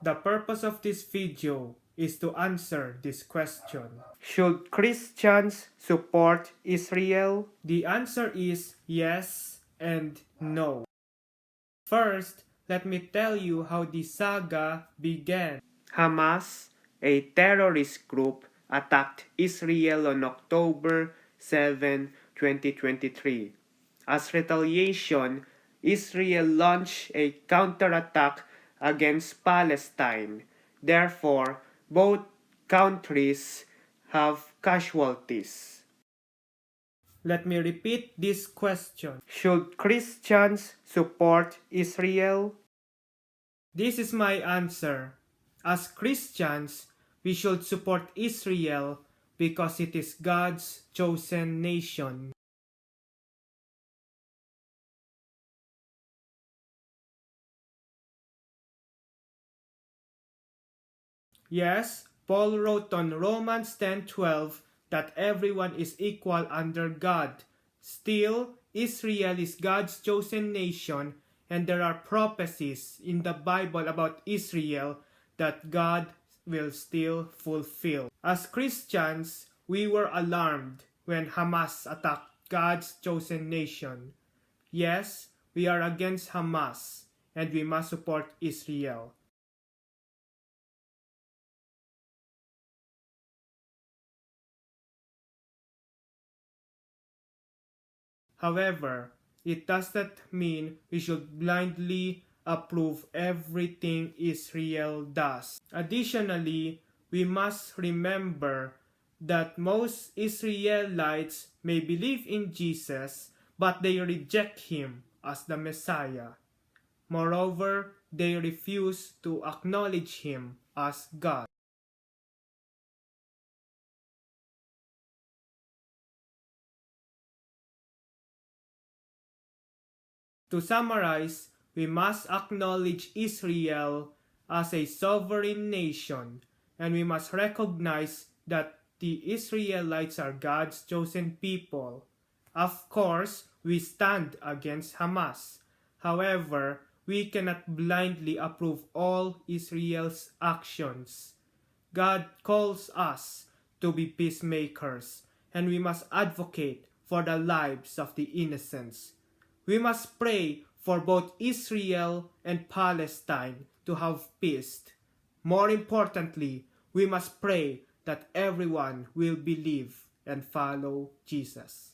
The purpose of this video is to answer this question. Should Christians support Israel? The answer is yes and no. First, let me tell you how the saga began. Hamas, a terrorist group, attacked Israel on October 7, 2023. As retaliation, Israel launched a counterattack against Palestine. Therefore, both countries have casualties. Let me repeat this question. Should Christians support Israel? This is my answer. As Christians, we should support Israel because it is God's chosen nation. Yes, Paul wrote on Romans 10:12 that everyone is equal under God. Still, Israel is God's chosen nation, and there are prophecies in the Bible about Israel that God will still fulfill. As Christians, we were alarmed when Hamas attacked God's chosen nation. Yes, we are against Hamas, and we must support Israel. However, it does not mean we should blindly approve everything Israel does. Additionally, we must remember that most Israelites may believe in Jesus, but they reject him as the Messiah. Moreover, they refuse to acknowledge him as God. To summarize, we must acknowledge Israel as a sovereign nation, and we must recognize that the Israelites are God's chosen people. Of course, we stand against Hamas. However, we cannot blindly approve all Israel's actions. God calls us to be peacemakers, and we must advocate for the lives of the innocents. We must pray for both Israel and Palestine to have peace. More importantly, we must pray that everyone will believe and follow Jesus.